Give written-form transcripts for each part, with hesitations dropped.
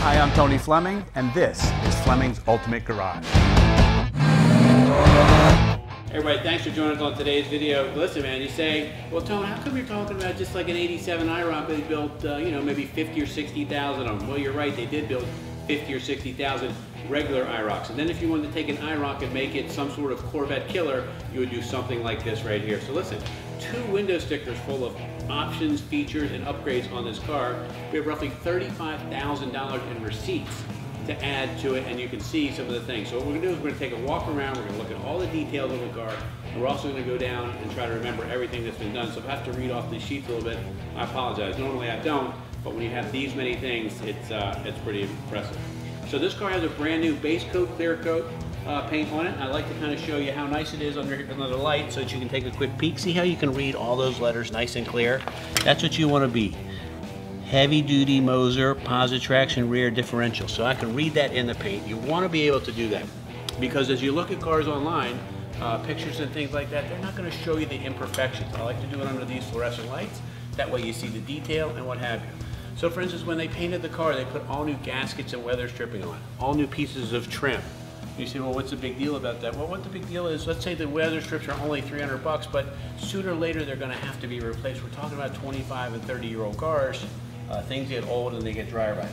Hi, I'm Tony Fleming, and this is Fleming's Ultimate Garage. Hey everybody, thanks for joining us on today's video. Listen, man, you say, well, Tony, how come you're talking about just like an 87 IROC they built, maybe 50 or 60,000 of them? Well, you're right, they did build 50 or 60,000 regular IROCs. And then if you wanted to take an IROC and make it some sort of Corvette killer, you would do something like this right here. So listen, 2 window stickers full of options, features, and upgrades on this car. We have roughly $35,000 in receipts to add to it, and you can see some of the things. So what we're gonna do is we're gonna take a walk around, we're gonna look at all the details of the car, and we're also gonna go down and try to remember everything that's been done. So if I have to read off these sheets a little bit, I apologize. Normally I don't, but when you have these many things, it's pretty impressive. So this car has a brand new base coat, clear coat paint on it. I like to kind of show you how nice it is under the light so that you can take a quick peek. See how you can read all those letters nice and clear? That's what you want to be. Heavy duty Moser Posi-Traction rear differential. So I can read that in the paint. You want to be able to do that because as you look at cars online, pictures and things like that, they're not going to show you the imperfections. I like to do it under these fluorescent lights. That way you see the detail and what have you. So for instance, when they painted the car, they put all new gaskets and weather stripping on it, all new pieces of trim. You say, well, what's the big deal about that? Well, what the big deal is, let's say the weather strips are only 300 bucks, but sooner or later they're going to have to be replaced. We're talking about 25 and 30-year-old cars. Things get old and they get dry rotted.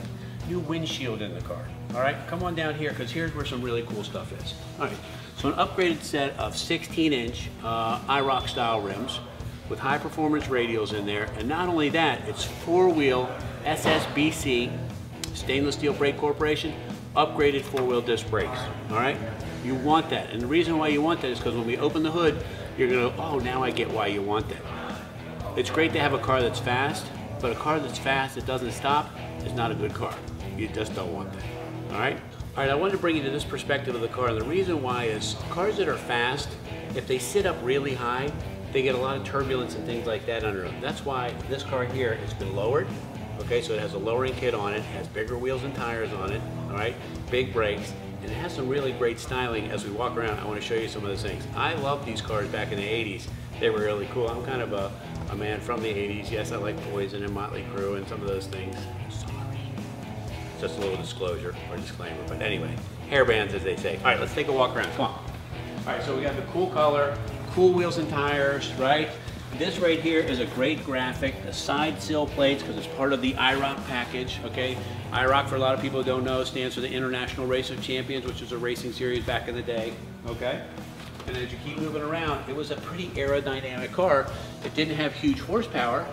New windshield in the car. All right, come on down here because here's where some really cool stuff is. All right, so an upgraded set of 16-inch IROC style rims with high performance radials in there, and not only that, it's 4-wheel SSBC stainless steel brake corporation upgraded 4-wheel disc brakes. All right, you want that, and the reason why you want that is because when we open the hood, you're gonna, oh, now I get why you want that. It's great to have a car that's fast, but a car that's fast that doesn't stop is not a good car. You just don't want that. All right, I wanted to bring you to this perspective of the car, and the reason why is cars that are fast, if they sit up really high, they get a lot of turbulence and things like that under them. That's why this car here has been lowered. Okay, so it has a lowering kit on it, has bigger wheels and tires on it, all right, big brakes, and it has some really great styling. As we walk around, I want to show you some of those things. I love these cars back in the 80s. They were really cool. I'm kind of a man from the 80s. Yes, I like Poison and Motley Crue and some of those things. Sorry. Just a little disclosure or disclaimer, but anyway, hairbands as they say. All right, let's take a walk around, come on. All right, so we got the cool color, cool wheels and tires, right? This right here is a great graphic, the side sill plates, because it's part of the IROC package, okay? IROC, for a lot of people who don't know, stands for the International Race of Champions, which was a racing series back in the day, okay? And as you keep moving around, it was a pretty aerodynamic car. It didn't have huge horsepower,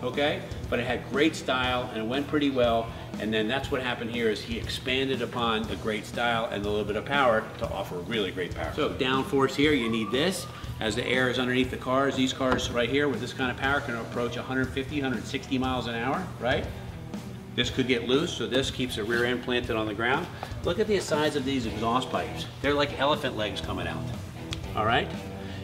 okay? But it had great style and it went pretty well. And then that's what happened here is he expanded upon the great style and a little bit of power to offer really great power. So downforce here, you need this. As the air is underneath the cars, these cars right here with this kind of power can approach 150, 160 miles an hour, right? This could get loose, so this keeps the rear end planted on the ground. Look at the size of these exhaust pipes. They're like elephant legs coming out, all right?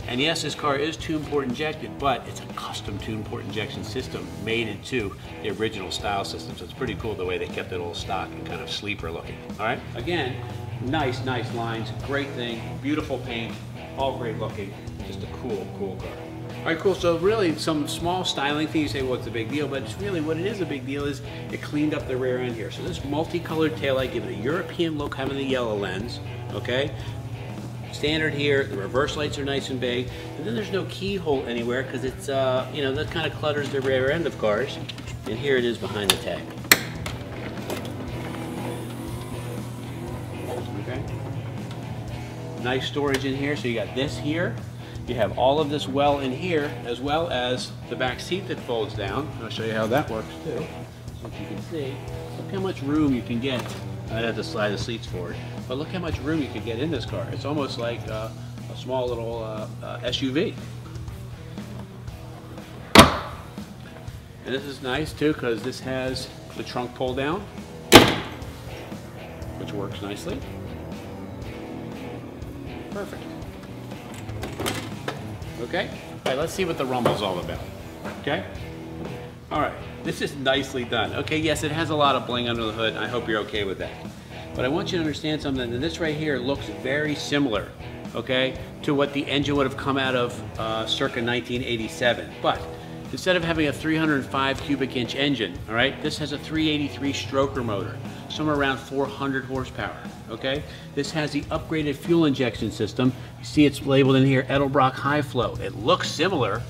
And yes, this car is tune port injected, but it's a custom tune port injection system made into the original style system. So it's pretty cool the way they kept it all stock and kind of sleeper looking, all right? Again, nice lines, great thing, beautiful paint, all great looking, just a cool car. All right, cool, so really some small styling things, you say, well, it's a big deal, but it's really what it is a big deal is it cleaned up the rear end here. So this multicolored taillight, give it a European look, having the yellow lens, okay? Standard here, the reverse lights are nice and big, and then there's no keyhole anywhere because it's, that kind of clutters the rear end of cars. And here it is behind the tag. Okay. Nice storage in here, so you got this here. You have all of this well in here, as well as the back seat that folds down. I'll show you how that works too. So you can see, look how much room you can get. I'd have to slide the seats forward, but look how much room you could get in this car. It's almost like a small little SUV. And this is nice too, because this has the trunk pull down, which works nicely. Perfect. Okay, all right, let's see what the rumble's all about, okay? All right, this is nicely done. Okay, yes, it has a lot of bling under the hood. I hope you're okay with that. But I want you to understand something, that this right here looks very similar, okay, to what the engine would have come out of circa 1987. But instead of having a 305 cubic inch engine, all right, this has a 383 stroker motor. somewhere around 400 horsepower, okay? This has the upgraded fuel injection system. You see it's labeled in here, Edelbrock Hi-Flow. It looks similar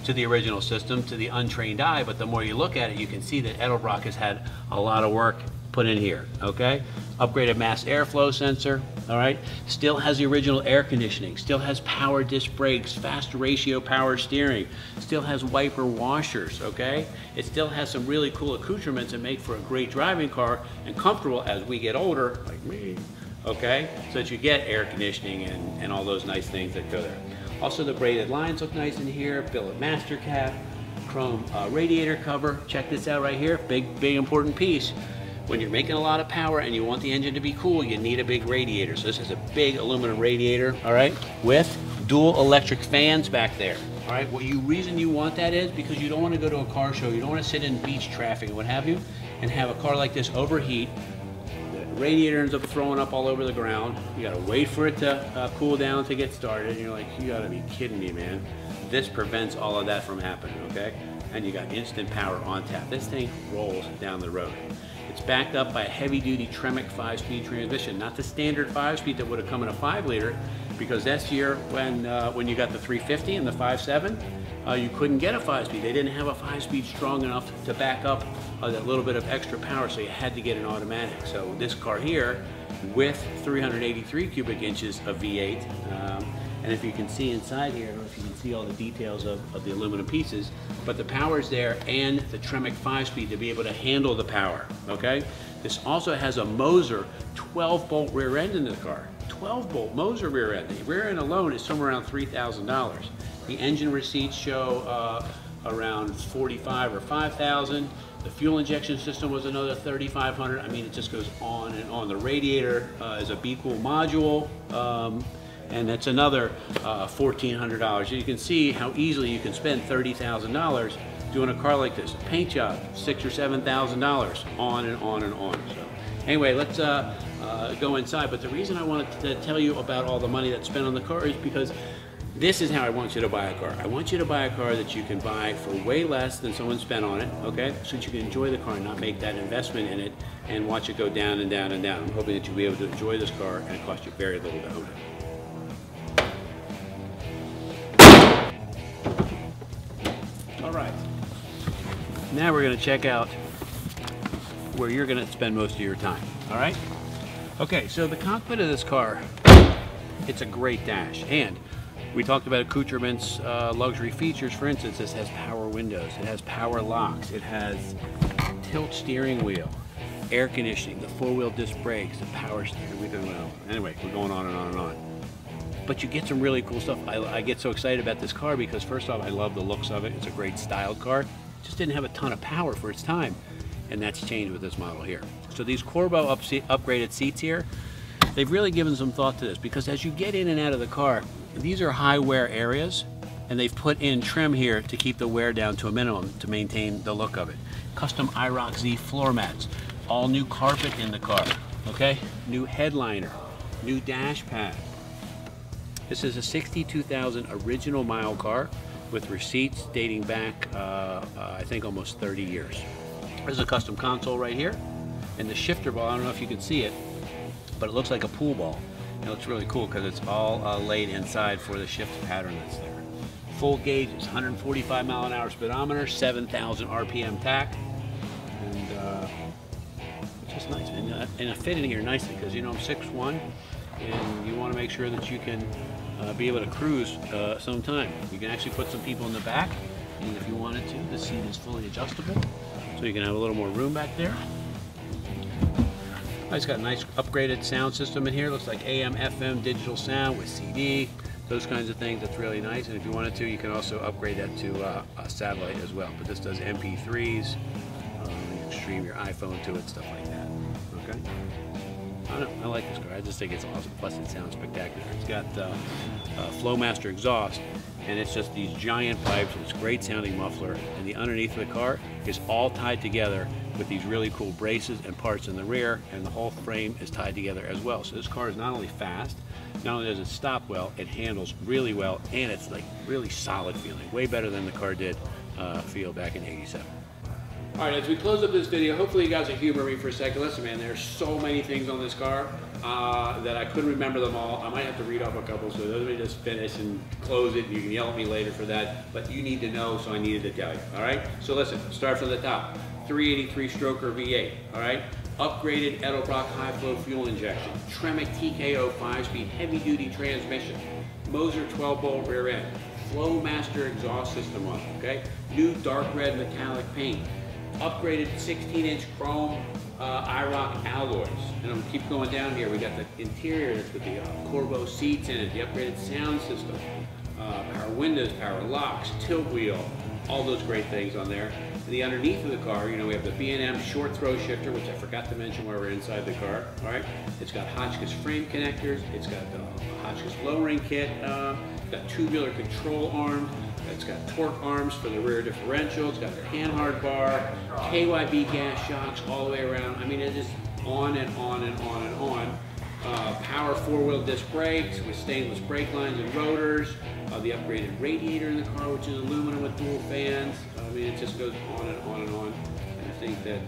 to the original system, to the untrained eye, but the more you look at it, you can see that Edelbrock has had a lot of work put in here, okay? Upgraded mass airflow sensor, all right? Still has the original air conditioning, still has power disc brakes, fast ratio power steering, still has wiper washers, okay? It still has some really cool accoutrements that make for a great driving car and comfortable as we get older, like me, okay? So that you get air conditioning and all those nice things that go there. Also, the braided lines look nice in here, billet master cap, chrome radiator cover. Check this out right here, big important piece. When you're making a lot of power and you want the engine to be cool, you need a big radiator. So this is a big aluminum radiator, all right, with dual electric fans back there. All right, reason you want that is because you don't want to go to a car show, you don't want to sit in beach traffic and what have you, and have a car like this overheat. The radiator ends up throwing up all over the ground. You gotta wait for it to cool down to get started, and you're like, you gotta be kidding me, man. This prevents all of that from happening, okay? And you got instant power on tap. This thing rolls down the road. It's backed up by a heavy-duty Tremec 5-speed transmission, not the standard 5-speed that would have come in a 5-liter, because this year when you got the 350 and the 5.7, you couldn't get a 5-speed. They didn't have a 5-speed strong enough to back up that little bit of extra power, so you had to get an automatic. So this car here, with 383 cubic inches of V8, and if you can see inside here, I don't know if you can see all the details of the aluminum pieces, but the power's there and the Tremec 5-speed to be able to handle the power, okay? This also has a Moser 12-bolt rear end in the car. 12-bolt Moser rear end. The rear end alone is somewhere around $3,000. The engine receipts show around $45,000 or $5,000. The fuel injection system was another $3,500. I mean, it just goes on and on. The radiator is a Be Cool module. And that's another $1,400. You can see how easily you can spend $30,000 doing a car like this. A paint job, $6,000 or $7,000, on and on and on. So anyway, let's go inside. But the reason I wanted to tell you about all the money that's spent on the car is because this is how I want you to buy a car. I want you to buy a car that you can buy for way less than someone spent on it, okay? So that you can enjoy the car and not make that investment in it and watch it go down and down and down. I'm hoping that you'll be able to enjoy this car and it costs you very little to own it. All right, now we're going to check out where you're going to spend most of your time, all right? Okay, so the cockpit of this car, it's a great dash, and we talked about accoutrements, luxury features. For instance, this has power windows, it has power locks, it has tilt steering wheel, air conditioning, the 4-wheel disc brakes, the power steering wheel. Anyway, we're going on and on and on. But you get some really cool stuff. I get so excited about this car because first off, I love the looks of it. It's a great styled car. It just didn't have a ton of power for its time, and that's changed with this model here. So these Corbeau upgraded seats here, they've really given some thought to this because as you get in and out of the car, these are high wear areas, and they've put in trim here to keep the wear down to a minimum to maintain the look of it. Custom IROC Z floor mats, all new carpet in the car, okay? New headliner, new dash pad. This is a 62,000 original mile car with receipts dating back, I think, almost 30 years. There's a custom console right here, and the shifter ball, I don't know if you can see it, but it looks like a pool ball. It looks really cool because it's all laid inside for the shift pattern that's there. Full gauges, 145 mile an hour speedometer, 7,000 RPM tach, and it's just nice. And I fit in here nicely because, you know, I'm 6'1", and you want to make sure that you can be able to cruise sometime. You can actually put some people in the back, and if you wanted to, the seat is fully adjustable, so you can have a little more room back there. It's got a nice upgraded sound system in here. Looks like AM, FM, digital sound with CD, those kinds of things. That's really nice. And if you wanted to, you can also upgrade that to a satellite as well. But this does MP3s. You can stream your iPhone to it, stuff like that. Okay. I don't know, I like this car. I just think it's awesome. Plus, it sounds spectacular. It's got Flowmaster exhaust, and it's just these giant pipes. And it's great sounding muffler, and the underneath of the car is all tied together with these really cool braces and parts in the rear, and the whole frame is tied together as well. So this car is not only fast, not only does it stop well, it handles really well, and it's like really solid feeling, way better than the car did feel back in '87. All right, as we close up this video, hopefully you guys will humor me for a second. Listen, man, there's so many things on this car that I couldn't remember them all. I might have to read off a couple, so let me just finish and close it. You can yell at me later for that, but you need to know, so I needed to tell you, all right? So listen, start from the top. 383 stroker V8, all right? Upgraded Edelbrock Hi-Flow fuel injection. Tremec TKO 5-speed heavy-duty transmission. Moser 12-bolt rear end. Flowmaster exhaust system on it, okay? New dark red metallic paint. Upgraded 16-inch chrome IROC alloys. And I'm gonna keep going down here. We got the interior that's with the Corbeau seats in it, the upgraded sound system, power windows, power locks, tilt wheel, all those great things on there. And the underneath of the car, you know, we have the B&M short throw shifter, which I forgot to mention while we're inside the car, all right? It's got Hotchkis frame connectors. It's got the Hotchkis lowering kit. It's got tubular control arms. It's got torque arms for the rear differential. It's got the Panhard bar, KYB gas shocks all the way around. I mean, it's just on and on and on and on. Power four-wheel disc brakes with stainless brake lines and rotors. The upgraded radiator in the car, which is aluminum with dual fans. I mean, it just goes on and on and on. And I think that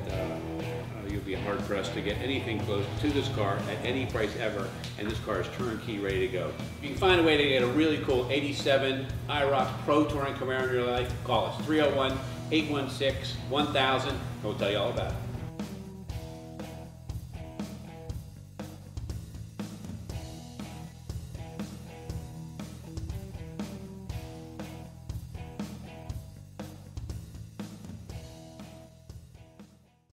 you'll be hard-pressed to get anything close to this car at any price ever, and this car is turnkey, ready to go. If you can find a way to get a really cool 87 IROC Pro Touring Camaro in your life, call us 301-816-1000. We'll tell you all about it.